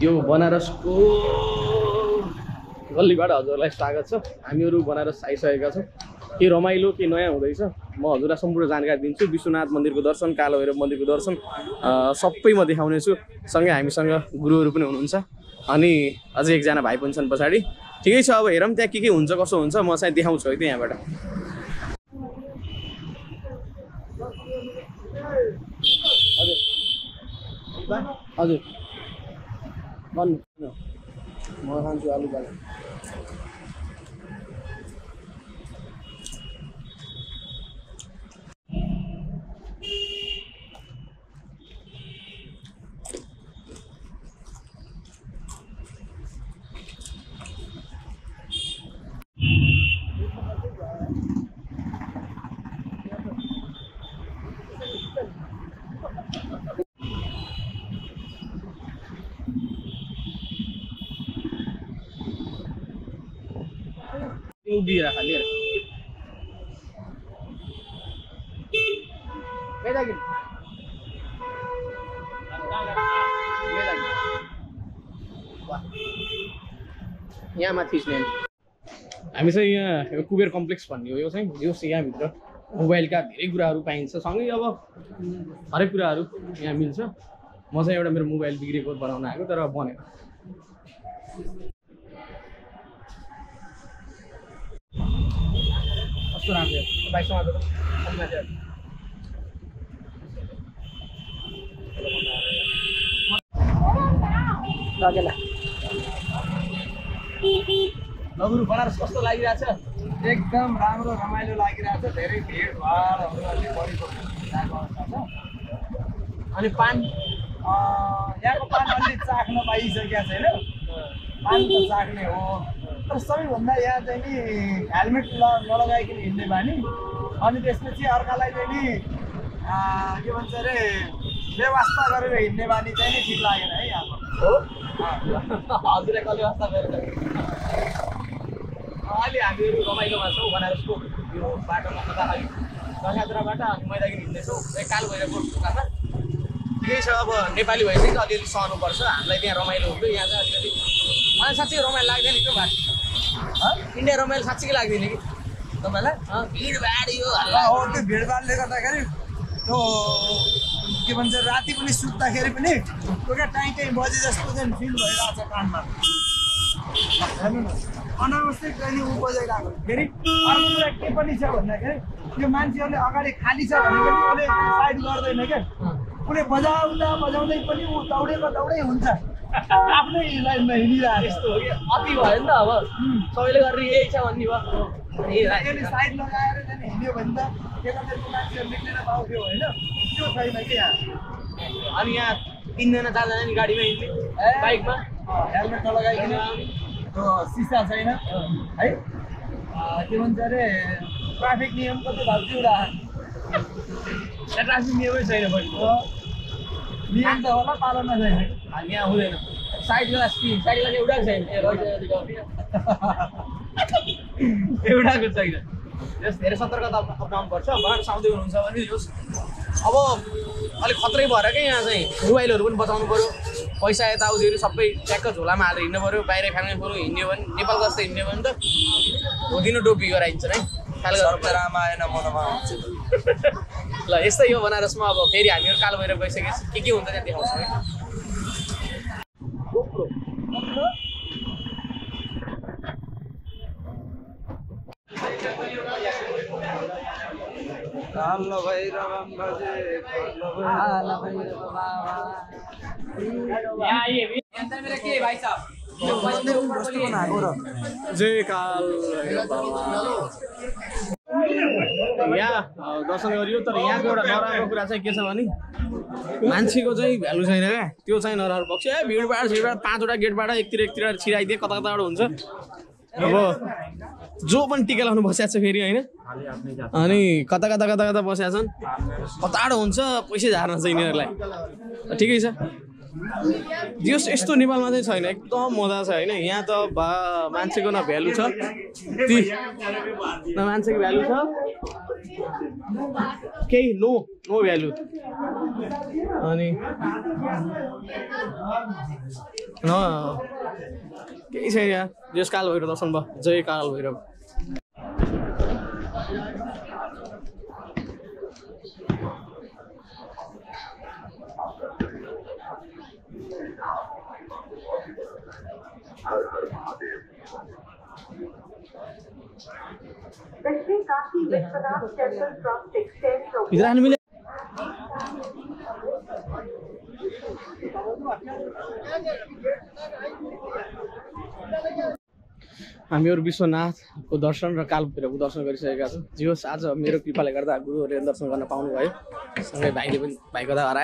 यो बनारसको गल्लीबाट हजुरलाई स्वागत छ। हामीहरू बनारस आइसकेका छौँ। के रमाइलो के नयाँ हुँदैछ म हजुरलाई सम्पूर्ण जानकारी दिन्छु। विश्वनाथ मन्दिरको दर्शन, कालभैरव मन्दिरको दर्शन सबै म देखाउनेछु। सँगै हामीसँग गुरुहरू पनि हुनुहुन्छ अनि अझै एकजना भाइ पनि छन् पछाडि। ठिकै छ, अब हेरौँ त्यहाँ के हुन्छ कसो हुन्छ। म चाहिँ देखाउँछु है त यहाँबाट। हजुर भन्नु म खान्छु आलु पालक। उभिएर खाली यहाँ माथि हामी चाहिँ यहाँ कुबेर कम्प्लेक्स भन्ने हो। यो चाहिँ यहाँभित्र मोबाइलका धेरै कुराहरू पाइन्छ, सँगै अब हरेक कुराहरू यहाँ मिल्छ। म चाहिँ एउटा मेरो मोबाइल बिग्रेको बनाउन आएको तर बनेन। कस्तो राम्रो बाइक समाज लगुरु बनारस कस्तो लागिरहेछ? एकदम राम्रो रमाइलो लागिरहेछ। धेरै भिडभाडहरू अलि बढीको अवस्था छ। अनि पान यहाँको पान अलि चाख्न पाइसकेका छैन। पान त चाख्ने हो, तर सबैभन्दा यहाँ चाहिँ नि हेलमेट नलगाइकन हिँड्ने बानी। अनि त्यसपछि अर्कालाई चाहिँ नि के भन्छ अरे व्यवस्था गरेर हिँड्ने बानी चाहिँ नि ठिक लागेन है यहाँको। हो हजुरले कसले व्यवस्था गरेर अहिले हामीहरू रमाइलोमा छौँ। बनारसको यो बाटोमा कताखाली रथयात्राबाट अनि मैदागिरी हिँड्दैछौँ कालभैरवको ढोकामा। ठिकै छ, अब नेपाली भइसक्यो अलिअलि सहनुपर्छ। हामीलाई त्यहाँ रमाइलो हुन्थ्यो, यहाँ चाहिँ अलिकति मलाई साँच्चै रमाइलो लाग्दैन त्यो भाइ। इन्डिया रमाइलो साँच्चै लाग्दैन कि तपाईँलाई? भिडभाड यो हल्ला हो, त्यो भिडभाडले गर्दाखेरि त्यो के भन्छ राति पनि सुत्दाखेरि पनि क्या टाइम बजे जस्तो चाहिँ फिल भइरहेको छ कानमा। हेर्नु न अनावश्यक कहिले ऊ बजाइरहेको। फेरि अर्को कुरा के पनि छ भन्दाखेरि त्यो मान्छेहरूले अगाडि खाली छ भने पनि उसले साइड गर्दैन क्या। उसले बजाउँदै पनि ऊ दौडै हुन्छ आफ्नै लाइनमा हिँडिरहेको। यस्तो हो कि अति भयो नि त। अब सबैले गरेर यही छ भन्ने भयो। यसले साइड लगाएर चाहिँ हिँड्यो भने त यतातिरको मान्छेहरू निक्लिन पाउँथ्यो होइन, त्यो छैन कि यहाँ। अनि यहाँ 3 जना 4 जना नि गाडीमा हिँड्ने बाइकमा हेलमेट नलगाइकन, त्यो सिसा छैन है। के भन्छ अरे ट्राफिक नियम कति भाग्छु एउटा ट्राफिक नियमै छैन पनि। नियम त होला पालना छैन। यहाँ हुँदैन। साइड ग्लास एउटा छैन, एउटाको छैन। यस धेरै सतर्कता अप्नाउनु पर्छ। बनारस आउँदै हुनुहुन्छ भने अब अलिक खतरै भएर क्या यहाँ चाहिँ मोबाइलहरू पनि बचाउनु पऱ्यो। पैसा यताउतिहरू सबै ट्याक्क झोलामा हालेर हिँड्नु पऱ्यो। बाहिर फ्याँक्ने पऱ्यो। हिँड्यो भने नेपाल जस्तै हिँड्यो भने त दिनो डोबी गराइन्छ है। रामायण मनमा आउँछ। ल यस्तै हो बनारसमा। अब फेरि हामीहरू कालभैरव गइसकेपछि के हुन्छ त्यहाँ देखाउँछौँ है। कालभैरवं भजे कालभैरव बाबा। जय काल यहाँ दर्शन गरियो। तर यहाँको एउटा नराम्रो कुरा चाहिँ के छ भने मान्छेको चाहिँ भ्यालु छैन क्या। त्यो चाहिँ नराम्रो पक्ष। भिडभाड 5वटा गेटबाट एकतिर छिराइदिए कता कताबाट हुन्छ। अब जो पनि टिका लाउनु बसेको छ फेरि होइन, अनि कता बसेका छन्। कताडो हुन्छ, पैसै झार्न छ यिनीहरूलाई। ठिकै छ, यस्तो नेपालमा चाहिँ छैन। एकदम मजा छ होइन। यहाँ त मान्छेको न भ्यालु छ, न मान्छेको भ्यालु छ, केही नो भ्यालु अनि केही छैन यहाँ जस काल भैरव दर्शन भयो जय काल भैरव इधर आने मिले हामीहरु विश्वनाथको दर्शन र काल भैरवको दर्शन गरिसकेका छौँ जे होस् आज मेरो कृपाले गर्दा गुरुहरुले दर्शन गर्न पाउनु भयो सँगै भाइले पनि भाइको दा हराए